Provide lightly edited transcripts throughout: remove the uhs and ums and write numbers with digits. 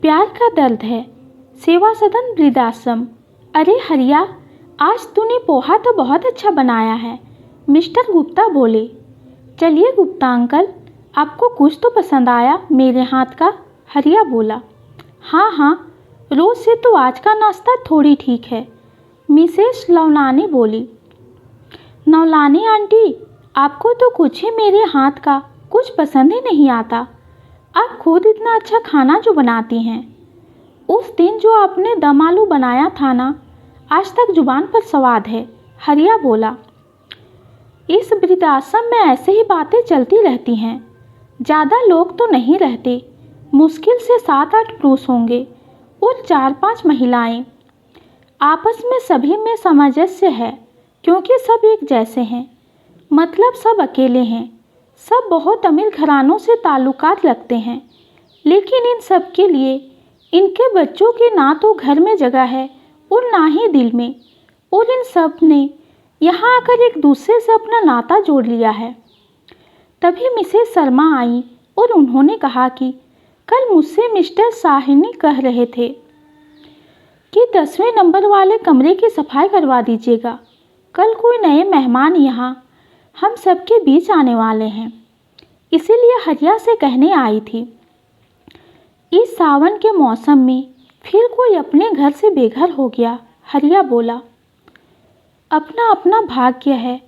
प्यार का दर्द है। सेवा सदन वृद्धाश्रम। अरे हरिया, आज तूने पोहा तो बहुत अच्छा बनाया है, मिस्टर गुप्ता बोले। चलिए गुप्ता अंकल, आपको कुछ तो पसंद आया मेरे हाथ का, हरिया बोला। हाँ हाँ, रोज़ से तो आज का नाश्ता थोड़ी ठीक है, मिसेस नवलानी बोली। नवलानी आंटी, आपको तो कुछ ही मेरे हाथ का कुछ पसंद ही नहीं आता। आप खुद इतना अच्छा खाना जो बनाती हैं। उस दिन जो आपने दम आलू बनाया था ना, आज तक जुबान पर स्वाद है, हरिया बोला। इस वृद्धाश्रम में ऐसे ही बातें चलती रहती हैं। ज़्यादा लोग तो नहीं रहते, मुश्किल से 7-8 पुरुष होंगे और 4-5 महिलाएं। आपस में सभी में सामंजस्य है, क्योंकि सब एक जैसे हैं, मतलब सब अकेले हैं। सब बहुत अमीर घरानों से ताल्लुकात रखते हैं, लेकिन इन सब के लिए इनके बच्चों की ना तो घर में जगह है और ना ही दिल में, और इन सब ने यहाँ आकर एक दूसरे से अपना नाता जोड़ लिया है। तभी मिसेस शर्मा आई और उन्होंने कहा कि कल मुझसे मिस्टर साहिनी कह रहे थे कि 10वें नंबर वाले कमरे की सफाई करवा दीजिएगा। कल कोई नए मेहमान यहाँ हम सबके बीच आने वाले हैं, इसीलिए हरिया से कहने आई थी। इस सावन के मौसम में फिर कोई अपने घर से बेघर हो गया, हरिया बोला। अपना अपना भाग्य है,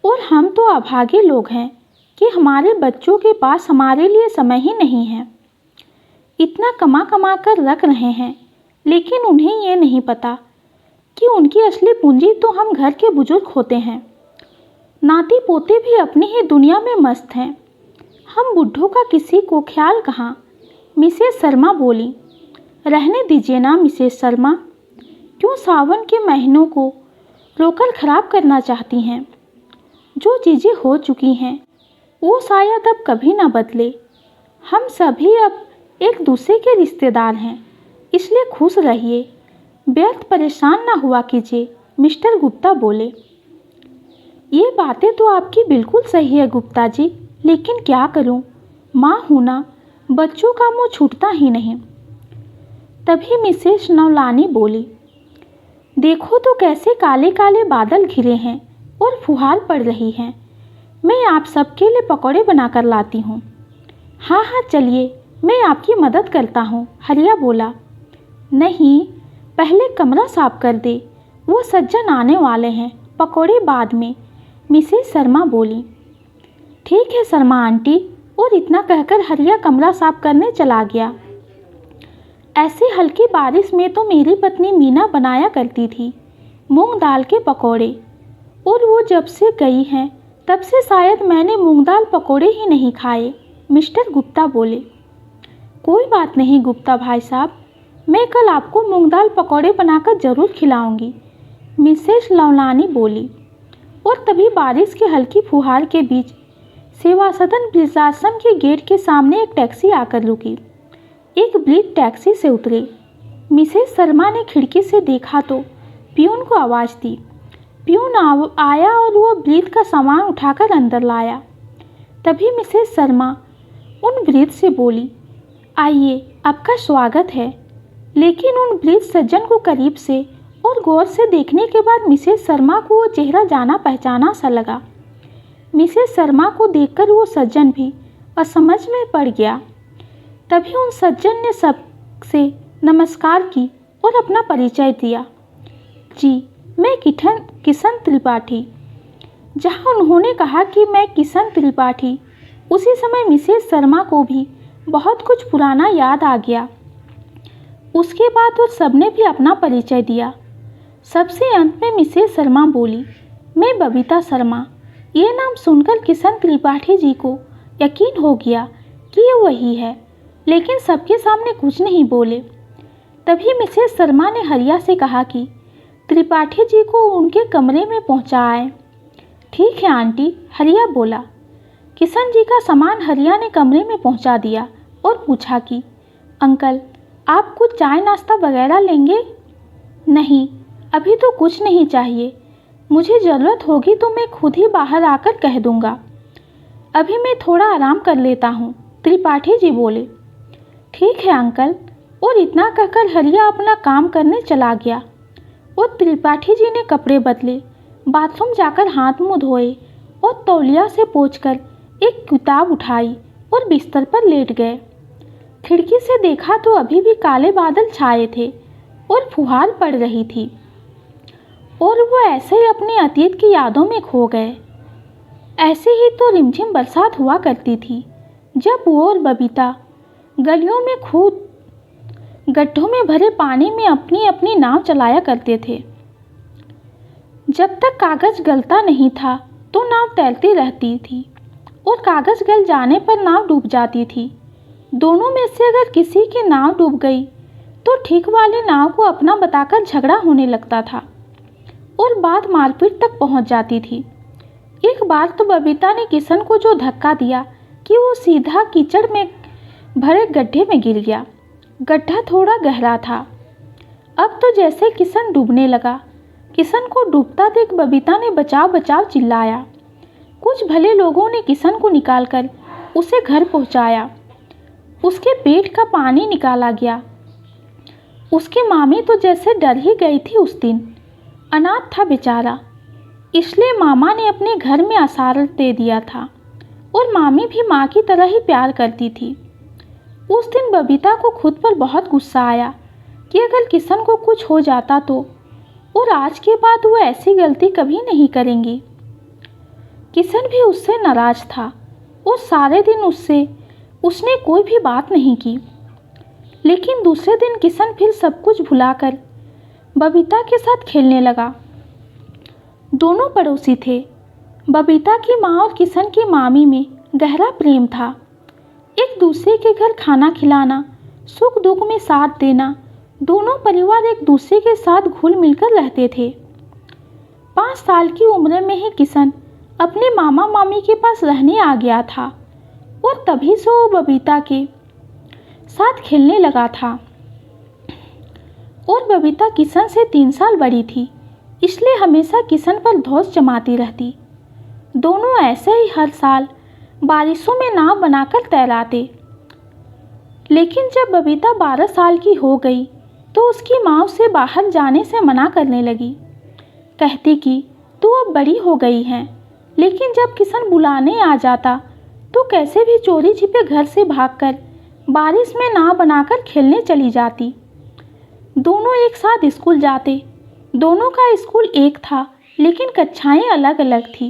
और हम तो अभागे लोग हैं कि हमारे बच्चों के पास हमारे लिए समय ही नहीं है। इतना कमा कमा कर रख रहे हैं, लेकिन उन्हें ये नहीं पता कि उनकी असली पूंजी तो हम घर के बुजुर्ग होते हैं। नाती पोते भी अपनी ही दुनिया में मस्त हैं, हम बुढ़ों का किसी को ख्याल कहाँ, मिसेस शर्मा बोली। रहने दीजिए ना मिसेस शर्मा, क्यों सावन के महीनों को रोकर ख़राब करना चाहती हैं। जो चीज़ें हो चुकी हैं वो शायद अब कभी ना बदले। हम सभी अब एक दूसरे के रिश्तेदार हैं, इसलिए खुश रहिए, व्यर्थ परेशान ना हुआ कीजिए, मिस्टर गुप्ता बोले। ये बातें तो आपकी बिल्कुल सही है गुप्ता जी, लेकिन क्या करूं, माँ हूं ना, बच्चों का मुँह छूटता ही नहीं। तभी मिसेस नवलानी बोली, देखो तो कैसे काले काले बादल घिरे हैं और फुहार पड़ रही हैं। मैं आप सबके लिए पकौड़े बनाकर लाती हूँ। हाँ हाँ चलिए, मैं आपकी मदद करता हूँ, हरिया बोला। नहीं, पहले कमरा साफ कर दे, वो सज्जन आने वाले हैं, पकौड़े बाद में, मिसेस शर्मा बोली। ठीक है शर्मा आंटी, और इतना कहकर हरिया कमरा साफ करने चला गया। ऐसी हल्की बारिश में तो मेरी पत्नी मीना बनाया करती थी मूंग दाल के पकौड़े, और वो जब से गई हैं तब से शायद मैंने मूंग दाल पकौड़े ही नहीं खाए, मिस्टर गुप्ता बोले। कोई बात नहीं गुप्ता भाई साहब, मैं कल आपको मूंग दाल पकौड़े बनाकर ज़रूर खिलाऊंगी, मिसेस नवलानी बोली। और तभी बारिश की हल्की फुहार के बीच सेवा सदन वृद्धाश्रम के गेट के सामने एक टैक्सी आकर रुकी। एक वृद्ध टैक्सी से उतरे। मिसेस शर्मा ने खिड़की से देखा तो पियून को आवाज़ दी। पियून आया और वो वृद्ध का सामान उठाकर अंदर लाया। तभी मिसेस शर्मा उन वृद्ध से बोली, आइए, आपका स्वागत है। लेकिन उन वृद्ध सज्जन को करीब से और गौर से देखने के बाद मिसेस शर्मा को वो चेहरा जाना पहचाना सा लगा। मिसेस शर्मा को देखकर वो सज्जन भी असमझ में पड़ गया। तभी उन सज्जन ने सबसे नमस्कार की और अपना परिचय दिया। जी, मैं किशन त्रिपाठी। जहाँ उन्होंने कहा कि मैं किशन त्रिपाठी, उसी समय मिसेस शर्मा को भी बहुत कुछ पुराना याद आ गया। उसके बाद उस सबने भी अपना परिचय दिया। सबसे अंत में मिसेस शर्मा बोली, मैं बबीता शर्मा। ये नाम सुनकर किशन त्रिपाठी जी को यकीन हो गया कि ये वही है, लेकिन सबके सामने कुछ नहीं बोले। तभी मिसेस शर्मा ने हरिया से कहा कि त्रिपाठी जी को उनके कमरे में पहुंचाएं। ठीक है आंटी, हरिया बोला। किशन जी का सामान हरिया ने कमरे में पहुंचा दिया और पूछा कि अंकल, आप कुछ चाय नाश्ता वगैरह लेंगे? नहीं, अभी तो कुछ नहीं चाहिए, मुझे ज़रूरत होगी तो मैं खुद ही बाहर आकर कह दूंगा। अभी मैं थोड़ा आराम कर लेता हूँ, त्रिपाठी जी बोले। ठीक है अंकल, और इतना कहकर हरिया अपना काम करने चला गया और त्रिपाठी जी ने कपड़े बदले, बाथरूम जाकर हाथ मुंह धोए और तौलिया से पोंछकर एक किताब उठाई और बिस्तर पर लेट गए। खिड़की से देखा तो अभी भी काले बादल छाए थे और फुहार पड़ रही थी और वो ऐसे ही अपने अतीत की यादों में खो गए। ऐसे ही तो रिमझिम बरसात हुआ करती थी जब वो और बबीता गलियों में खूब गड्ढों में भरे पानी में अपनी अपनी नाव चलाया करते थे। जब तक कागज गलता नहीं था तो नाव तैरती रहती थी और कागज गल जाने पर नाव डूब जाती थी। दोनों में से अगर किसी की नाव डूब गई तो ठीक वाली नाव को अपना बताकर झगड़ा होने लगता था और बात मारपीट तक पहुंच जाती थी। एक बार तो बबीता ने किशन को जो धक्का दिया कि वो सीधा कीचड़ में भरे गड्ढे में गिर गया। गड्ढा थोड़ा गहरा था। अब तो जैसे किशन डूबने लगा। किशन को डूबता देख बबीता ने बचाव बचाव चिल्लाया। कुछ भले लोगों ने किशन को निकालकर उसे घर पहुंचाया। उसके पेट का पानी निकाला गया। उसकी मामी तो जैसे डर ही गई थी उस दिन। अनाथ था बेचारा, इसलिए मामा ने अपने घर में आसार दे दिया था और मामी भी माँ की तरह ही प्यार करती थी। उस दिन बबीता को खुद पर बहुत गुस्सा आया कि अगर किशन को कुछ हो जाता तो, और आज के बाद वो ऐसी गलती कभी नहीं करेंगी। किशन भी उससे नाराज था और सारे दिन उसने कोई भी बात नहीं की। लेकिन दूसरे दिन किशन फिर सब कुछ भुलाकर बबीता के साथ खेलने लगा। दोनों पड़ोसी थे। बबीता की माँ और किशन की मामी में गहरा प्रेम था। एक दूसरे के घर खाना खिलाना, सुख दुख में साथ देना, दोनों परिवार एक दूसरे के साथ घुल मिलकर रहते थे। 5 साल की उम्र में ही किशन अपने मामा मामी के पास रहने आ गया था और तभी से वो बबीता के साथ खेलने लगा था। और बबीता किशन से 3 साल बड़ी थी, इसलिए हमेशा किशन पर धौंस जमाती रहती। दोनों ऐसे ही हर साल बारिशों में नाव बनाकर तैराते। लेकिन जब बबीता 12 साल की हो गई तो उसकी माँ उसे बाहर जाने से मना करने लगी। कहती कि तू अब बड़ी हो गई है। लेकिन जब किशन बुलाने आ जाता तो कैसे भी चोरी छिपे घर से भागकर बारिश में नाव बनाकर खेलने चली जाती। दोनों एक साथ स्कूल जाते। दोनों का स्कूल एक था लेकिन कक्षाएं अलग अलग थी,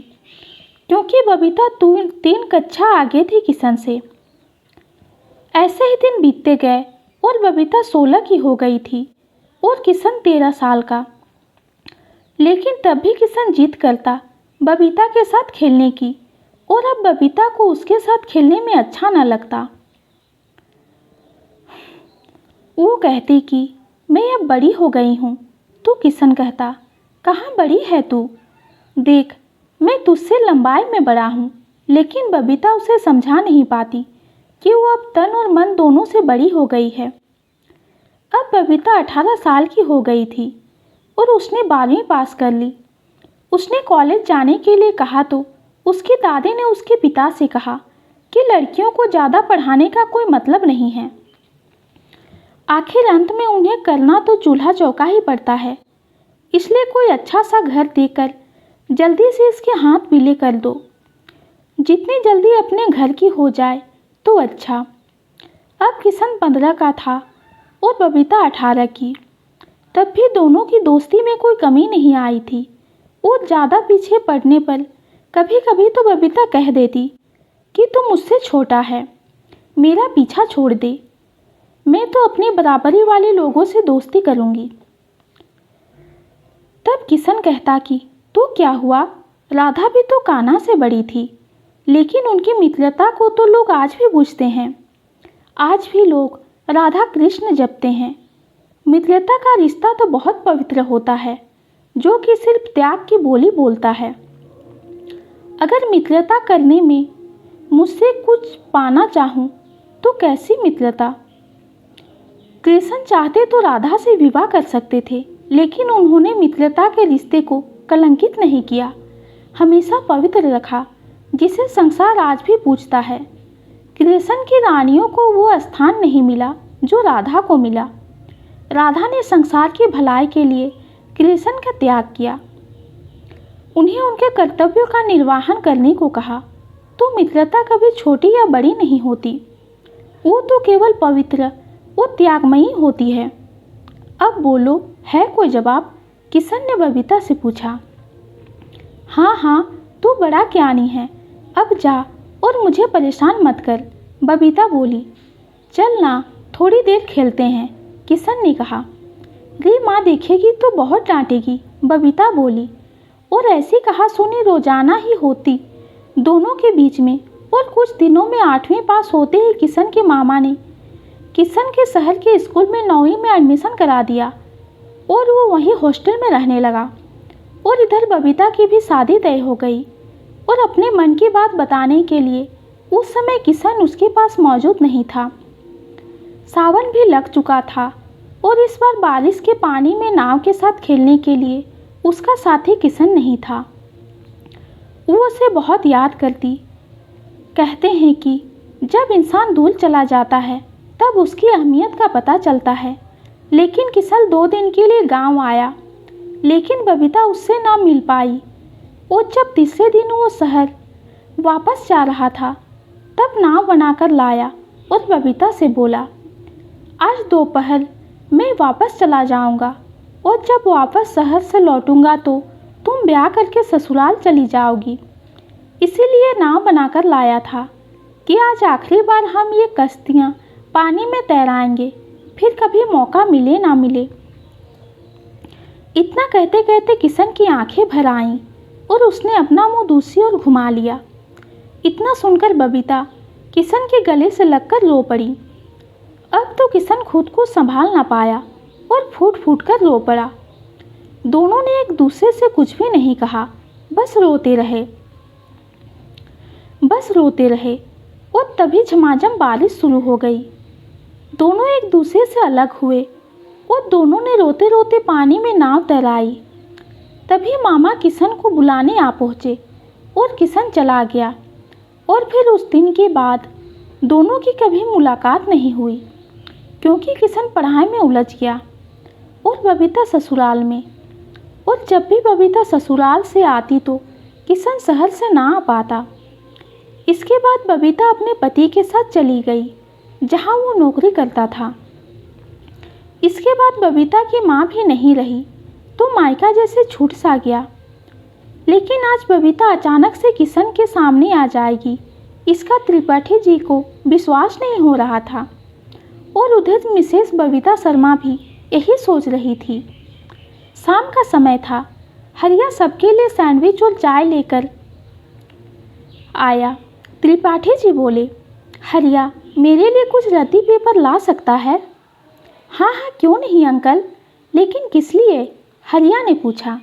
क्योंकि बबीता 3 कक्षा आगे थी किशन से। ऐसे ही दिन बीतते गए और बबीता 16 की हो गई थी और किशन 13 साल का। लेकिन तब भी किशन जिद करता बबीता के साथ खेलने की, और अब बबीता को उसके साथ खेलने में अच्छा न लगता। वो कहती कि मैं अब बड़ी हो गई हूँ। तो किशन कहता, कहाँ बड़ी है तू? देख, मैं तुझसे लंबाई में बड़ा हूँ। लेकिन बबीता उसे समझा नहीं पाती कि वो अब तन और मन दोनों से बड़ी हो गई है। अब बबीता 18 साल की हो गई थी और उसने 12वीं पास कर ली। उसने कॉलेज जाने के लिए कहा तो उसकी दादी ने उसके पिता से कहा कि लड़कियों को ज़्यादा पढ़ाने का कोई मतलब नहीं है। आखिर अंत में उन्हें करना तो चूल्हा चौका ही पड़ता है, इसलिए कोई अच्छा सा घर देकर जल्दी से इसके हाथ पीले कर दो। जितनी जल्दी अपने घर की हो जाए तो अच्छा। अब किशन 15 का था और बबीता 18 की। तब भी दोनों की दोस्ती में कोई कमी नहीं आई थी और ज़्यादा पीछे पड़ने पर कभी कभी तो बबीता कह देती कि तू मुझसे छोटा है, मेरा पीछा छोड़ दे, मैं तो अपनी बराबरी वाले लोगों से दोस्ती करूँगी। तब किशन कहता कि तो क्या हुआ, राधा भी तो कान्हा से बड़ी थी, लेकिन उनकी मित्रता को तो लोग आज भी पूछते हैं। आज भी लोग राधा कृष्ण जपते हैं। मित्रता का रिश्ता तो बहुत पवित्र होता है, जो कि सिर्फ त्याग की बोली बोलता है। अगर मित्रता करने में मुझसे कुछ पाना चाहूँ तो कैसी मित्रता? कृष्ण चाहते तो राधा से विवाह कर सकते थे, लेकिन उन्होंने मित्रता के रिश्ते को कलंकित नहीं किया, हमेशा पवित्र रखा, जिसे संसार आज भी पूछता है। कृष्ण की रानियों को वो स्थान नहीं मिला जो राधा को मिला। राधा ने संसार की भलाई के लिए कृष्ण का त्याग किया, उन्हें उनके कर्तव्यों का निर्वहन करने को कहा। तो मित्रता कभी छोटी या बड़ी नहीं होती, वो तो केवल पवित्र वो त्यागमयी होती है। अब बोलो, है कोई जवाब? किशन ने बबीता से पूछा। हाँ हाँ, तू बड़ा ज्ञानी है, अब जा और मुझे परेशान मत कर, बबीता बोली। चल ना, थोड़ी देर खेलते हैं, किशन ने कहा। री माँ देखेगी तो बहुत डांटेगी, बबीता बोली। और ऐसी कहासुनी रोजाना ही होती दोनों के बीच में। और कुछ दिनों में 8वीं पास होते ही किशन के मामा ने किशन के शहर के स्कूल में 9वीं में एडमिशन करा दिया और वो वहीं हॉस्टल में रहने लगा। और इधर बबीता की भी शादी तय हो गई। और अपने मन की बात बताने के लिए उस समय किशन उसके पास मौजूद नहीं था। सावन भी लग चुका था और इस बार बारिश के पानी में नाव के साथ खेलने के लिए उसका साथी किशन नहीं था। वो उसे बहुत याद करती। कहते हैं कि जब इंसान दूर चला जाता है तब उसकी अहमियत का पता चलता है। लेकिन किशन 2 दिन के लिए गांव आया, लेकिन बबीता उससे ना मिल पाई। और जब तीसरे दिन वो शहर वापस जा रहा था तब नाव बनाकर लाया और बबीता से बोला, आज दोपहर मैं वापस चला जाऊंगा और जब वापस शहर से लौटूंगा तो तुम ब्याह करके ससुराल चली जाओगी। इसीलिए नाव बनाकर लाया था कि आज आखिरी बार हम ये कश्तियाँ पानी में तैराएंगे, फिर कभी मौका मिले ना मिले। इतना कहते कहते किशन की आंखें भर आईं और उसने अपना मुंह दूसरी ओर घुमा लिया। इतना सुनकर बबीता किशन के गले से लगकर रो पड़ी। अब तो किशन खुद को संभाल ना पाया और फूट फूट कर रो पड़ा। दोनों ने एक दूसरे से कुछ भी नहीं कहा, बस रोते रहे। और तभी झमाझम बारिश शुरू हो गई। दोनों एक दूसरे से अलग हुए और दोनों ने रोते रोते पानी में नाव तैराई। तभी मामा किशन को बुलाने आ पहुँचे और किशन चला गया। और फिर उस दिन के बाद दोनों की कभी मुलाकात नहीं हुई, क्योंकि किशन पढ़ाई में उलझ गया और बबीता ससुराल में। और जब भी बबीता ससुराल से आती तो किशन शहर से ना आ पाता। इसके बाद बबीता अपने पति के साथ चली गई, जहां वो नौकरी करता था। इसके बाद बबीता की माँ भी नहीं रही तो मायका जैसे छूट सा गया। लेकिन आज बबीता अचानक से किशन के सामने आ जाएगी, इसका त्रिपाठी जी को विश्वास नहीं हो रहा था। और उधर मिसेस बबीता शर्मा भी यही सोच रही थी। शाम का समय था। हरिया सबके लिए सैंडविच और चाय लेकर आया। त्रिपाठी जी बोले, हरिया मेरे लिए कुछ रद्दी पेपर ला सकता है? हाँ हाँ, क्यों नहीं अंकल, लेकिन किस लिए? हरिया ने पूछा।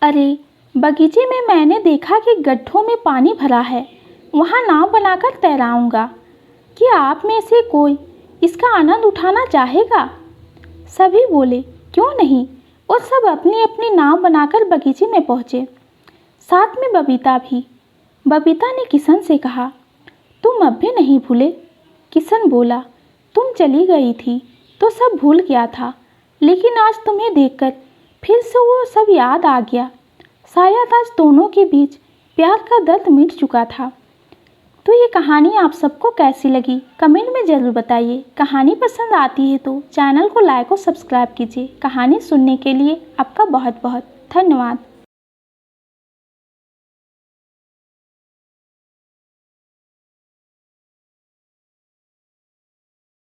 अरे, बगीचे में मैंने देखा कि गड्ढों में पानी भरा है, वहाँ नाव बनाकर तैराऊँगा। क्या आप में से कोई इसका आनंद उठाना चाहेगा? सभी बोले, क्यों नहीं, और सब अपनी अपनी नाव बनाकर बगीचे में पहुँचे, साथ में बबीता भी। बबीता ने किशन से कहा, तुम अब भी नहीं भूले? किशन बोला, तुम चली गई थी तो सब भूल गया था, लेकिन आज तुम्हें देखकर फिर से वो सब याद आ गया। शायद आज दोनों के बीच प्यार का दर्द मिट चुका था। तो ये कहानी आप सबको कैसी लगी कमेंट में ज़रूर बताइए। कहानी पसंद आती है तो चैनल को लाइक और सब्सक्राइब कीजिए। कहानी सुनने के लिए आपका बहुत बहुत धन्यवाद।